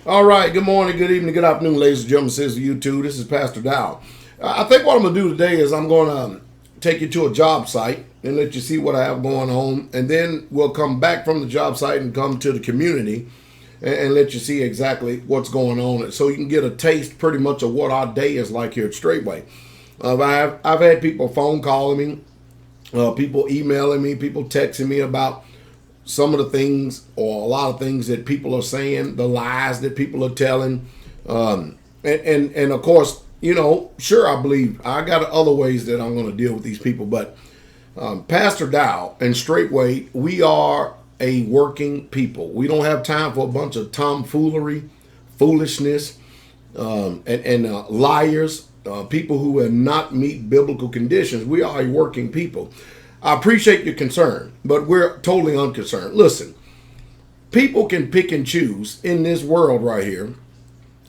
All right. Good morning, good evening, good afternoon, ladies and gentlemen, sisters of YouTube. This is Pastor Dowell. I think what I'm going to do today is I'm going to take you to a job site and let you see what I have going on. And then we'll come back from the job site and come to the community and let you see exactly what's going on. So you can get a taste pretty much of what our day is like here at Straightway. I've had people phone calling me, people emailing me, people texting me about some of the things or a lot of things that people are saying, the lies that people are telling, and of course, sure, I believe I got other ways that I'm going to deal with these people, but Pastor Dow and Straightway, we are a working people. We don't have time for a bunch of tomfoolery, foolishness, and liars, people who will not meet biblical conditions. We are a working people. I appreciate your concern, but we're totally unconcerned. Listen, people can pick and choose in this world right here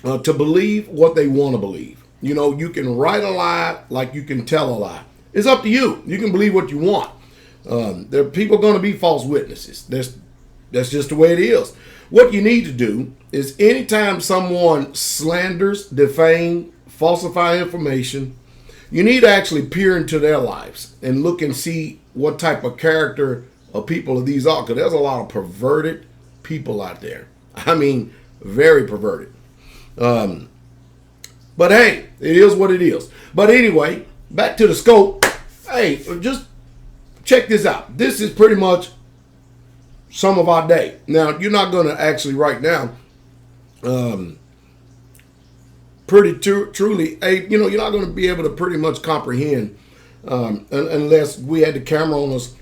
to believe what they want to believe. You can write a lie like you can tell a lie. It's up to you. You can believe what you want. There are people going to be false witnesses. That's just the way it is. What you need to do is anytime someone slanders, defames, falsify information, you need to actually peer into their lives and look and see what type of character of people these are. Because there's a lot of perverted people out there. I mean, very perverted. But hey, it is what it is. But anyway, back to the scope. Hey, just check this out. This is pretty much some of our day. Now, you're not going to actually right now truly, you're not going to be able to pretty much comprehend unless we had the camera on us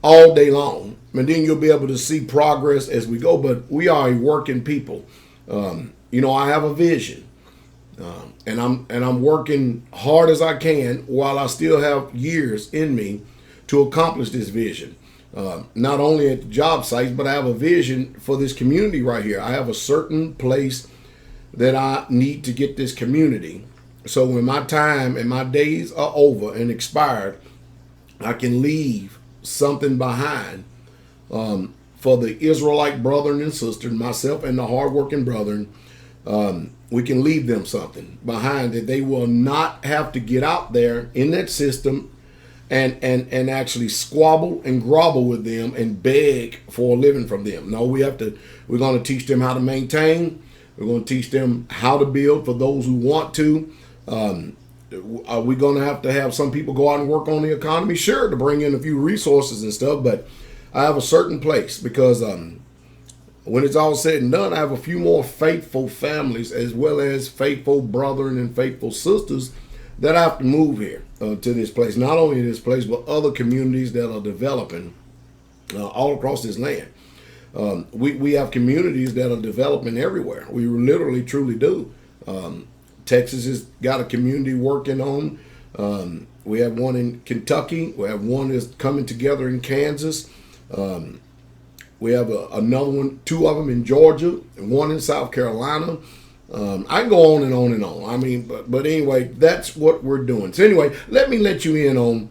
all day long, and then you'll be able to see progress as we go. But we are a working people. I have a vision, and I'm working hard as I can while I still have years in me to accomplish this vision. Not only at the job sites, but I have a vision for this community right here. I have a certain place that I need to get this community. So when my time and my days are over and expired, I can leave something behind for the Israelite brethren and sisters, myself and the hardworking brethren. We can leave them something behind that they will not have to get out there in that system and actually squabble and grovel with them and beg for a living from them. No, we're going to teach them how to maintain. We're going to teach them how to build for those who want to. Are we going to have some people go out and work on the economy? Sure, to bring in a few resources and stuff, but I have a certain place because when it's all said and done, I have a few more faithful families as well as faithful brethren and faithful sisters that I have to move here to this place. Not only this place, but other communities that are developing all across this land. We have communities that are developing everywhere. We literally, truly do. Texas has got a community working on. We have one in Kentucky. We have one that's coming together in Kansas. We have another one, two of them in Georgia, and one in South Carolina. I can go on and on and on. I mean, but anyway, that's what we're doing. So anyway, let me let you in on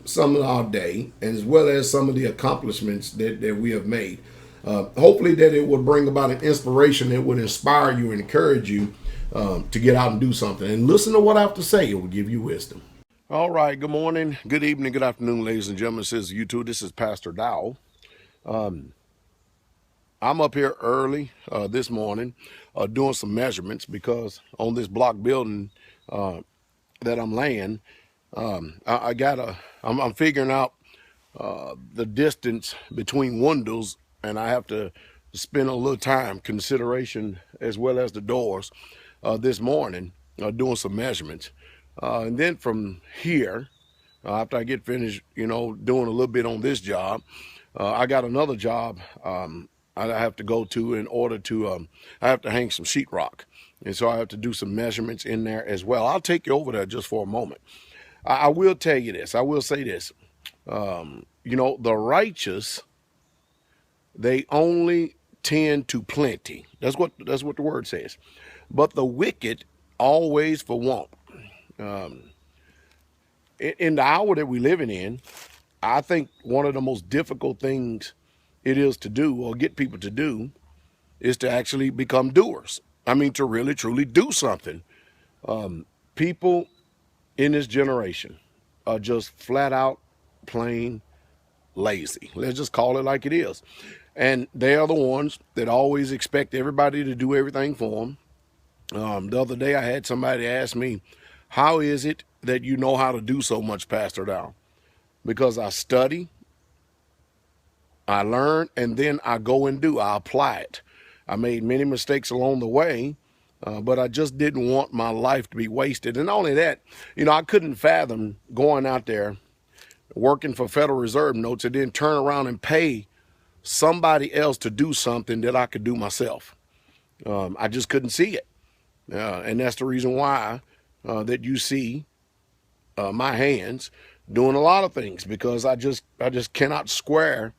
some of our day, as well as some of the accomplishments that we have made. Hopefully that it would bring about an inspiration that would inspire you and encourage you to get out and do something. And listen to what I have to say. It will give you wisdom. All right. Good morning, good evening, good afternoon, ladies and gentlemen. This is YouTube. This is Pastor Dowell. I'm up here early this morning doing some measurements because on this block building that I'm laying, I'm figuring out the distance between windows, and I have to spend a little time consideration as well as the doors this morning doing some measurements. And then from here, after I get finished, doing a little bit on this job, I got another job I have to go to in order to, I have to hang some sheetrock. And so I have to do some measurements in there as well. I'll take you over there just for a moment. I will tell you this. I will say this. The righteous, they only tend to plenty. That's what the word says. But the wicked always for want. In the hour that we're living in, I think one of the most difficult things it is to do or get people to do is to actually become doers. I mean, to really, truly do something. People in this generation are just flat out plain lazy. Let's just call it like it is. And they are the ones that always expect everybody to do everything for them. The other day I had somebody ask me, how is it that you know how to do so much, Pastor Dowell? Because I study, I learn, and then I go and do. I apply it. I made many mistakes along the way, but I just didn't want my life to be wasted. And not only that, I couldn't fathom going out there, working for Federal Reserve notes, and then turn around and pay somebody else to do something that I could do myself. I just couldn't see it. And that's the reason why that you see my hands doing a lot of things, because I just cannot square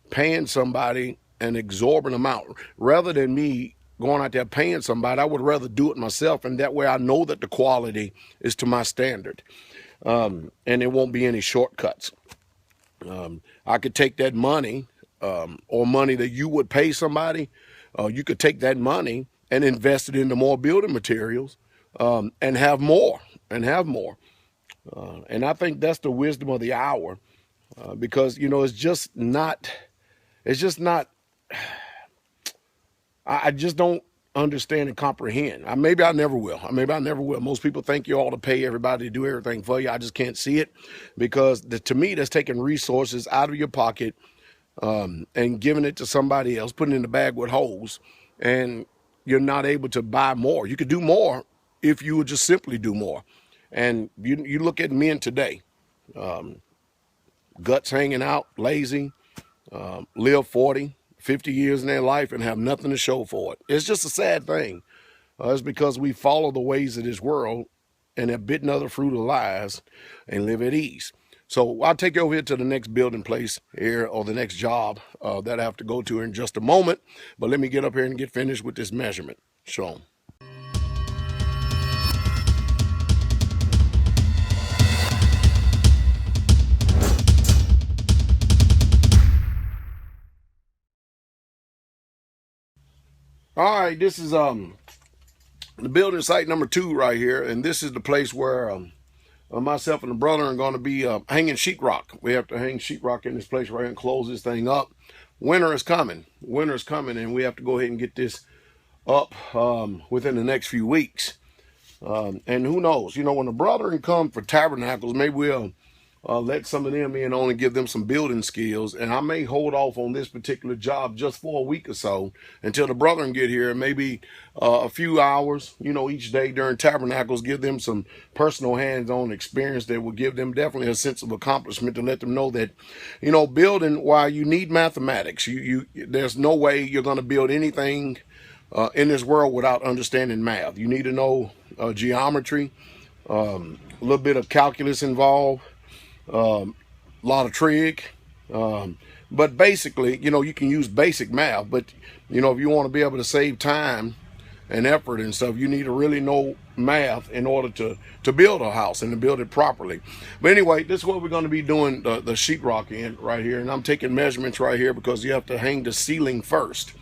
paying somebody an exorbitant amount. Rather than me going out there paying somebody, I would rather do it myself, and that way I know that the quality is to my standard, and there won't be any shortcuts. I could take that money, or money that you would pay somebody, you could take that money and invest it into more building materials, and have more, and have more. And I think that's the wisdom of the hour, because, it's just not, I just don't understand and comprehend. Maybe I never will. Most people think you ought to pay everybody to do everything for you. I just can't see it, because to me, that's taking resources out of your pocket, and giving it to somebody else, putting it in the bag with holes, and you're not able to buy more. You could do more if you would just simply do more. And you look at men today, guts hanging out, lazy, live 40, 50 years in their life and have nothing to show for it. It's just a sad thing. It's because we follow the ways of this world and have bitten of the fruit of lies and live at ease. So I'll take you over here to the next building place here, or the next job that I have to go to in just a moment. But let me get up here and get finished with this measurement. Show 'em. All right, this is the building site number 2 right here, and this is the place where myself and the brother are going to be hanging sheetrock. We have to hang sheetrock in this place right here and close this thing up. Winter is coming, and we have to go ahead and get this up within the next few weeks. And who knows, when the brethren come for tabernacles, maybe we'll let some of them in on and give them some building skills. And I may hold off on this particular job just for a week or so until the brethren get here, maybe a few hours, each day during tabernacles, give them some personal hands-on experience that will give them definitely a sense of accomplishment, to let them know that, building, while you need mathematics, there's no way you're going to build anything in this world without understanding math. You need to know geometry, a little bit of calculus involved, a lot of trig, but basically, you can use basic math, but if you want to be able to save time and effort and stuff, you need to really know math in order to build a house and to build it properly. But anyway, this is what we're going to be doing the sheetrock in right here, and I'm taking measurements right here because you have to hang the ceiling first.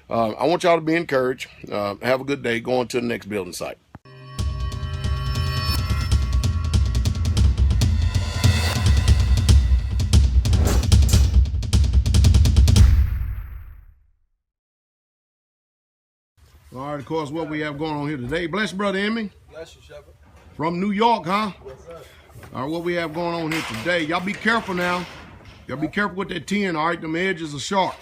I want y'all to be encouraged. Have a good day. Going to the next building site. All right, of course, what we have going on here today. Bless you, Brother Emmy. Bless you, Shepherd. From New York, huh? Yes, sir. All right, what we have going on here today. Y'all be careful now. Y'all be careful with that tin, all right? Them edges are sharp.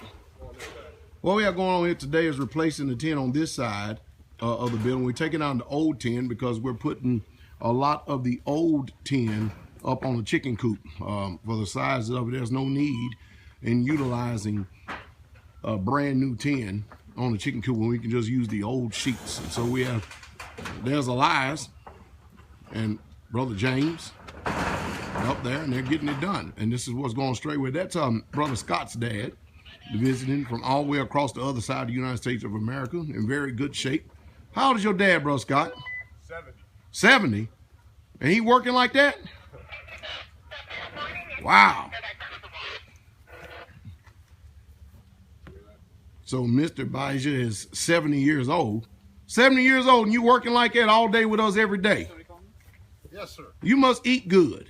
What we have going on here today is replacing the tin on this side of the building. We're taking out the old tin because we're putting a lot of the old tin up on the chicken coop. For the size of it, there's no need in utilizing a brand new tin on the chicken coop when we can just use the old sheets. And so we have, there's Elias and Brother James up there, and they're getting it done. And this is what's going straight with. That's Brother Scott's dad, visiting from all the way across the other side of the United States of America, in very good shape. How old is your dad, Brother Scott? 70. 70? And he working like that? Wow. So Mr. Bijah is 70 years old. 70 years old, and you working like that all day with us every day. Yes, sir. You must eat good.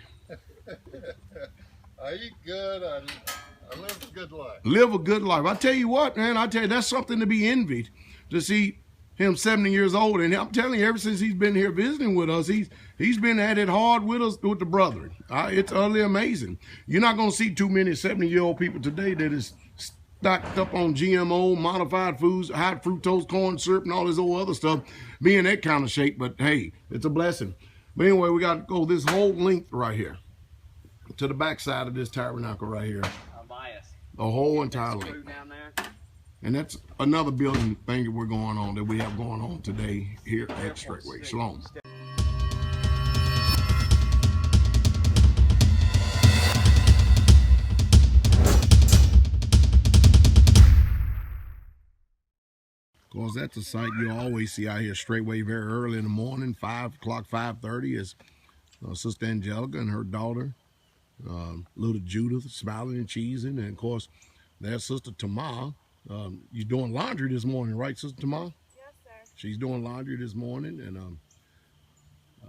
I eat good. I live a good life. Live a good life. I tell you what, man, I tell you, that's something to be envied, to see him 70 years old. And I'm telling you, ever since he's been here visiting with us, he's been at it hard with us, with the brethren. It's utterly amazing. You're not going to see too many 70-year-old people today that is stocked up on GMO, modified foods, high fructose corn syrup, and all this old other stuff, be in that kind of shape. But hey, it's a blessing. But anyway, we got to go this whole length right here to the back side of this tabernacle right here. The whole entire length. And that's another building thing that we're going on, that we have going on today here at Straightway. Shalom. Of course, that's a sight you always see out here Straightway very early in the morning. 5 o'clock, 5:30 is Sister Angelica and her daughter, little Judith, smiling and cheesing. And of course, there's Sister Tamar. You're doing laundry this morning, right, Sister Tamar? Yes, sir. She's doing laundry this morning, and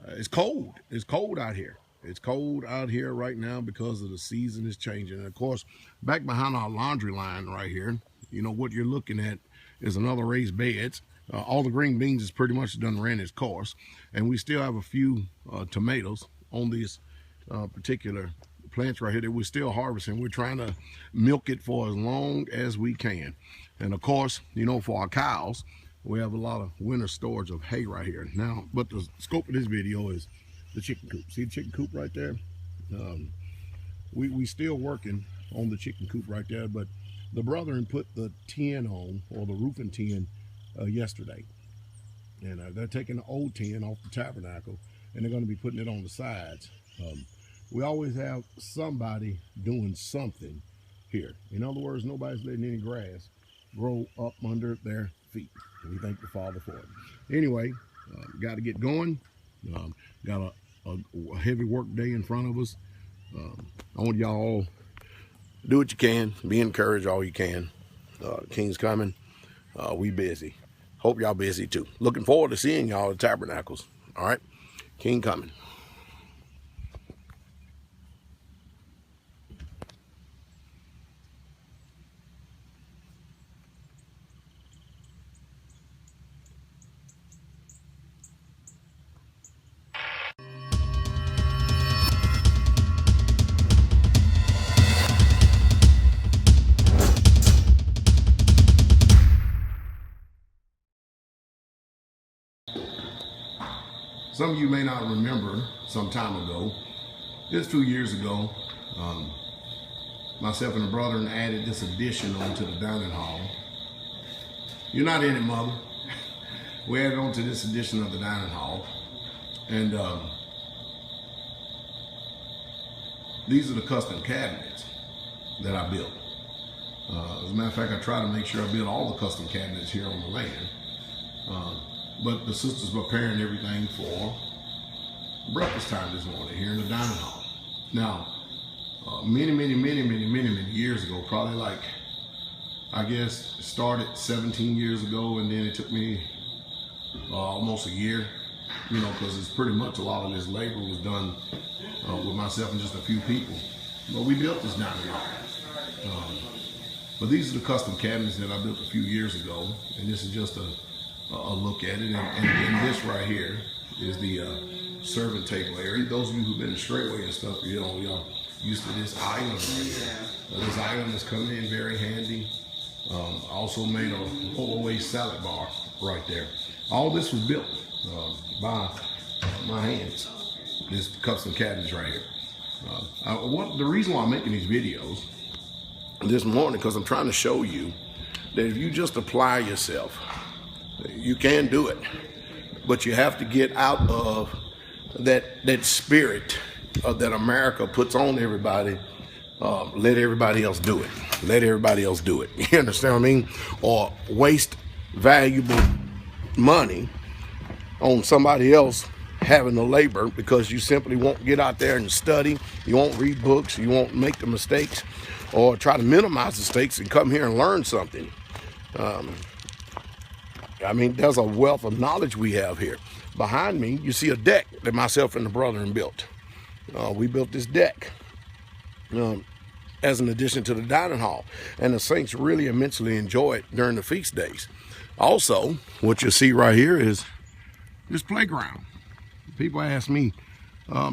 it's cold. It's cold out here. It's cold out here right now because of the season is changing. And of course, back behind our laundry line right here, you know, what you're looking at is another raised beds. All the green beans is pretty much done ran its course, and we still have a few tomatoes on these particular plants right here that we're still harvesting. We're trying to milk it for as long as we can. And of course, you know, for our cows, we have a lot of winter storage of hay right here now. But the scope of this video is the chicken coop. See the chicken coop right there? We still working on the chicken coop right there, but the brethren put the tin on, or the roofing tin, yesterday. And they're taking the old tin off the tabernacle, and they're going to be putting it on the sides. We always have somebody doing something here. In other words, nobody's letting any grass grow up under their feet. We thank the Father for it. Anyway, got to get going. Got a heavy work day in front of us. I want y'all do what you can. Be encouraged all you can. King's coming. We busy. Hope y'all busy too. Looking forward to seeing y'all at Tabernacles. All right? King coming. Some of you may not remember, some time ago, just 2 years ago, myself and the brethren added this addition onto the dining hall. You're not in it, Mother. We added onto this addition of the dining hall. And these are the custom cabinets that I built. As a matter of fact, I try to make sure I build all the custom cabinets here on the land. But the sisters were preparing everything for breakfast time this morning here in the dining hall. Now, many years ago, probably like, I guess, it started 17 years ago, and then it took me almost a year, you know, because it's pretty much a lot of this labor was done with myself and just a few people. But we built this dining hall. But these are the custom cabinets that I built a few years ago, and this is just a look at it. And this right here is the serving table area. Those of you who've been to Straightway and stuff, you know, y'all used to this island right here. This island is coming in very handy. Also made a roll-away salad bar right there. All this was built by my hands. This custom cabinets right here. The reason why I'm making these videos this morning, because I'm trying to show you that if you just apply yourself, you can do it, but you have to get out of that spirit that America puts on everybody. Let everybody else do it. Let everybody else do it. You understand what I mean? Or waste valuable money on somebody else having the labor because you simply won't get out there and study. You won't read books. You won't make the mistakes or try to minimize the mistakes and come here and learn something. I mean, there's a wealth of knowledge we have here. Behind me, you see a deck that myself and the brethren built. We built this deck as an addition to the dining hall, and the saints really immensely enjoy it during the feast days. Also, what you see right here is this playground. People ask me,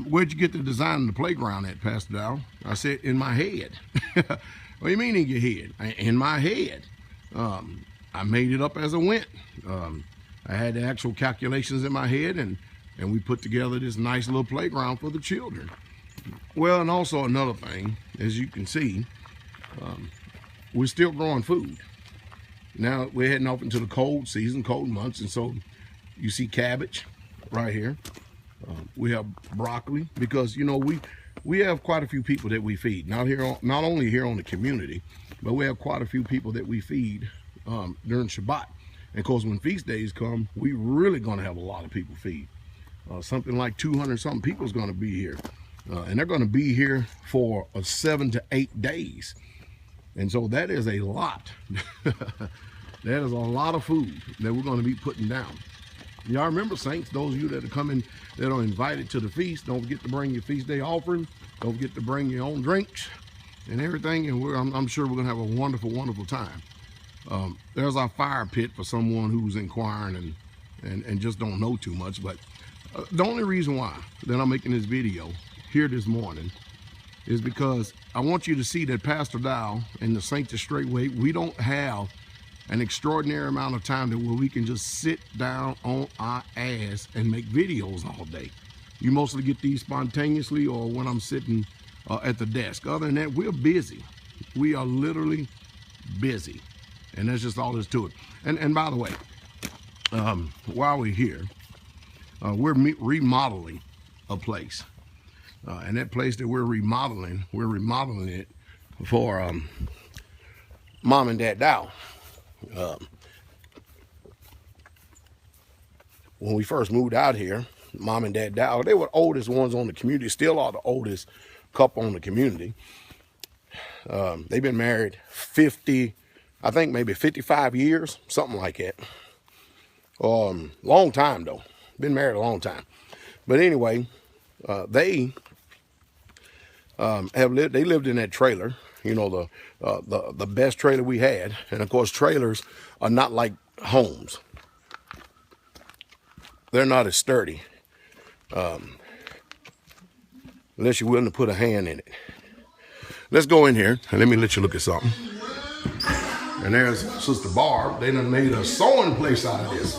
where'd you get the design of the playground at, Pastor Dowell? I said, in my head. What do you mean in your head? In my head. I made it up as I went. I had the actual calculations in my head, and we put together this nice little playground for the children. Well, and also another thing, as you can see, we're still growing food. Now we're heading off into the cold season, cold months, and so you see cabbage right here. We have broccoli, because you know we have quite a few people that we feed. Not only here on the community, but we have quite a few people that we feed during Shabbat. And of course, when feast days come, we really gonna have a lot of people feed. Something like 200 something people is gonna be here, and they're gonna be here for 7 to 8 days. And so that is a lot. That is a lot of food that we're gonna be putting down. Y'all remember, saints, those of you that are coming, that are invited to the feast, don't forget to bring your feast day offering. Don't forget to bring your own drinks and everything. And I'm sure we're gonna have a wonderful, wonderful time. There's our fire pit for someone who's inquiring and just don't know too much. But the only reason why that I'm making this video here this morning is because I want you to see that Pastor Dowell and the Saints of Straightway, we don't have an extraordinary amount of time where we can just sit down on our ass and make videos all day. You mostly get these spontaneously or when I'm sitting at the desk. Other than that, we're busy. We are literally busy. And that's just all there's to it. And by the way, while we're here, we're remodeling a place. And that place that we're remodeling it for Mom and Dad Dowell. When we first moved out here, Mom and Dad Dowell, they were the oldest ones on the community, still are the oldest couple on the community. They've been married 50, I think maybe 55 years, something like that. Long time though, been married a long time. But anyway, they lived in that trailer, you know, the best trailer we had. And of course, trailers are not like homes. They're not as sturdy, unless you're willing to put a hand in it. Let's go in here and let me let you look at something. And there's Sister Barb. They done made a sewing place out of this.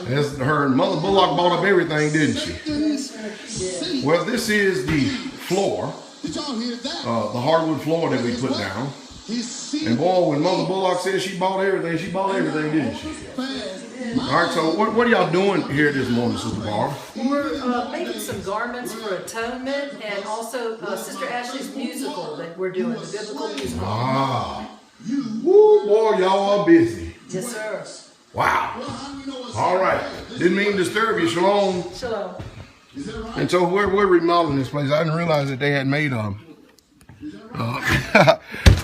That's her and Mother Bullock bought up everything, didn't she? Well, this is the floor, the hardwood floor that we put down. And boy, when Mother Bullock said she bought everything, didn't she? All right, so what are y'all doing here this morning, Sister Barb? We're making some garments for atonement, and also Sister Ashley's musical that we're doing, the biblical musical. Ah. Woo, boy, y'all are busy. Yes, sir. Wow. All right. Didn't mean to disturb you. Shalom. Shalom. And so we're remodeling this place. I didn't realize that they had made a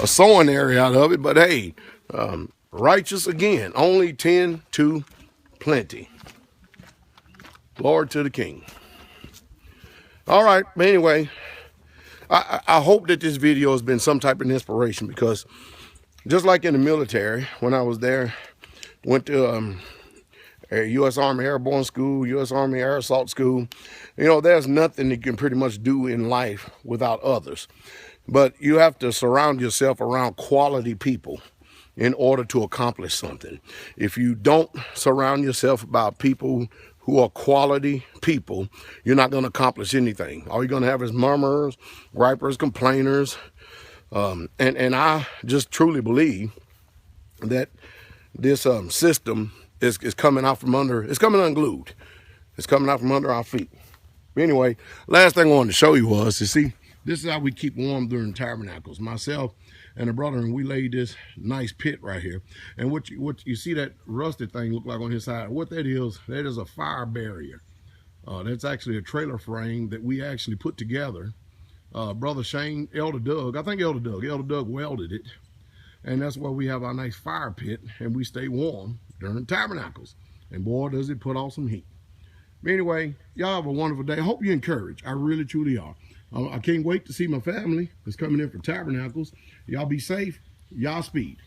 sewing area out of it. But hey, righteous again. Only 10 to plenty. Lord to the King. All right. But anyway, I hope that this video has been some type of inspiration, because just like in the military, when I was there, went to U.S. Army Airborne School, U.S. Army Air Assault School. You know, there's nothing you can pretty much do in life without others. But you have to surround yourself around quality people in order to accomplish something. If you don't surround yourself about people who are quality people, you're not going to accomplish anything. All you're going to have is murmurers, gripers, complainers. And I just truly believe that this system is coming out from under, it's coming unglued. It's coming out from under our feet. But anyway, last thing I wanted to show you was, you see, this is how we keep warm during tabernacles. Myself and a brother, and we laid this nice pit right here. And what you see that rusted thing look like on his side, what that is a fire barrier. That's actually a trailer frame that we actually put together. Brother Shane, Elder Doug welded it. And that's why we have our nice fire pit and we stay warm during tabernacles. And boy, does it put off some heat. But anyway, y'all have a wonderful day. I hope you're encouraged. I really, truly are. I can't wait to see my family that's coming in for tabernacles. Y'all be safe. Y'all speed.